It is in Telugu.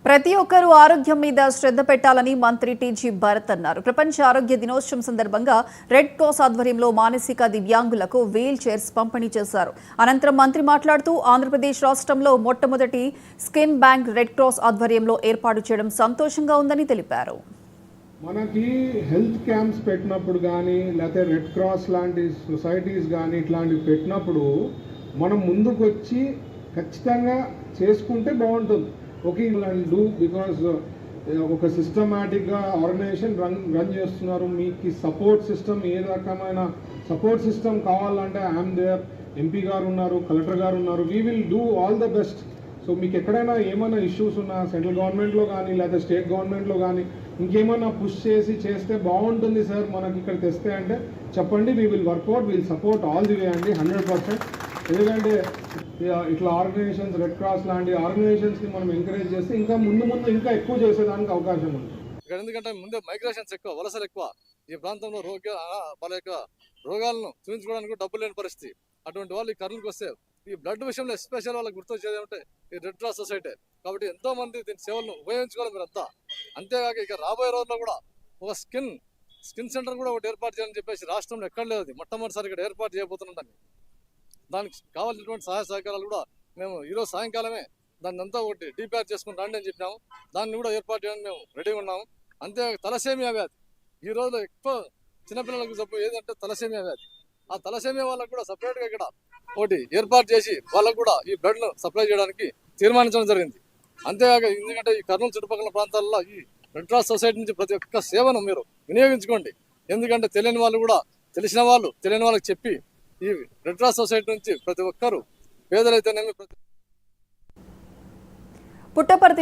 ప్రతి ఒక్కరూ ఆరోగ్యం మీద శ్రద్ధ పెట్టాలని మంత్రి టీజీ భరత్ అన్నారు. ప్రపంచ ఆరోగ్య దినోత్సవం సందర్భంగా రెడ్ క్రాస్ ఆధ్వర్యంలో మానసిక దివ్యాంగులకు వీల్ చైర్స్ పంపిణీ చేశారు. అనంతరం మంత్రి మాట్లాడుతూ ఆంధ్రప్రదేశ్ రాష్ట్రంలో మొట్టమొదటి స్కిన్ బ్యాంక్ రెడ్ క్రాస్ ఆధ్వర్యంలో ఏర్పాటు చేయడం సంతోషంగా ఉందని తెలిపారు. మనకి హెల్త్ క్యాంప్స్ పెట్టినప్పుడు కానీ లేకపోతే రెడ్ క్రాస్ లాంటి సొసైటీస్ కానీ ఇట్లాంటివి పెట్టినప్పుడు మనం ముందుకు వచ్చి ఖచ్చితంగా చేసుకుంటే బాగుంటుంది. ఓకే, డూ బికాస్ ఒక సిస్టమాటిక్గా ఆర్గనైజేషన్ రన్ చేస్తున్నారు. మీకు సపోర్ట్ సిస్టమ్ ఏ రకమైన సపోర్ట్ సిస్టమ్ కావాలంటే ఐఎమ్ దేర్, ఎంపీ గారు ఉన్నారు, కలెక్టర్ గారు ఉన్నారు. We will do all the best. So మీకు ఎక్కడైనా ఏమైనా ఇష్యూస్ ఉన్నా సెంట్రల్ గవర్నమెంట్లో కానీ లేకపోతే స్టేట్ గవర్నమెంట్లో కానీ ఇంకేమైనా పుష్ చేస్తే బాగుంటుంది సార్ మనకి ఇక్కడ తెస్తే అంటే చెప్పండి. We will work out, will support all the way అండి 100%. ఎందుకంటే ఇట్లా ఆర్గనైజేషన్స్ రెడ్ క్రాస్ లాంటి ఆర్గనైజేషన్స్ని మనం ఎంకరేజ్ చేస్తే ఇంకా ముందు ఇంకా ఎక్కువ చేసేదానికి అవకాశం ఉంది. ఇక్కడ ఎందుకంటే ముందే మైగ్రేషన్స్ ఎక్కువ, వలసలు ఎక్కువ. ఈ ప్రాంతంలో వాళ్ళ యొక్క రోగాలను చూపించుకోవడానికి డబ్బులు లేని పరిస్థితి. అటువంటి వాళ్ళు ఈ కర్నూలుకి వస్తే ఈ బ్లడ్ విషయంలో ఎస్పెషల్ వాళ్ళకి గుర్తొచ్చేది ఏమంటే ఈ రెడ్ క్రాస్ సొసైటీ. కాబట్టి ఎంతో మంది దీని సేవలను ఉపయోగించుకోవాలి మీరు అంతా. అంతేకాక ఇక రాబోయే రోజుల్లో కూడా ఒక స్కిన్ సెంటర్ కూడా ఒకటి ఏర్పాటు చేయాలని చెప్పేసి రాష్ట్రంలో ఎక్కడ లేదు, మొట్టమొదటిసారి ఇక్కడ ఏర్పాటు చేయబోతున్నాం. దానికి కావాల్సినటువంటి సహాయ సహకారాలు కూడా మేము ఈరోజు సాయంకాలమే దాన్ని అంతా ఒకటి డీపీఆర్ చేసుకుని రండి అని చెప్పినాము. దాన్ని కూడా ఏర్పాటు చేయడానికి మేము రెడీగా ఉన్నాము. అంతేకాక తలసేమియా వ్యాధి ఈ రోజులో ఎక్కువ చిన్నపిల్లలకు జబ్బు ఏదంటే తలసేమియా వ్యాధి. ఆ తలసేమియా వాళ్ళకు కూడా సపరేట్గా ఇక్కడ ఒకటి ఏర్పాటు చేసి వాళ్ళకు కూడా ఈ బ్లడ్ను సప్లై చేయడానికి తీర్మానించడం జరిగింది. అంతేకాక ఎందుకంటే ఈ కర్నూలు చుట్టుపక్కల ప్రాంతాల్లో ఈ రెడ్ క్రాస్ సొసైటీ నుంచి ప్రతి ఒక్క సేవను మీరు వినియోగించుకోండి. ఎందుకంటే తెలియని వాళ్ళు కూడా తెలిసిన వాళ్ళు తెలియని వాళ్ళకి చెప్పి ఈ రెడ్ క్రాస్ సొసైటీ నుంచి ప్రతి ఒక్కరు పేదలైతేనేమి పుట్టపర్తి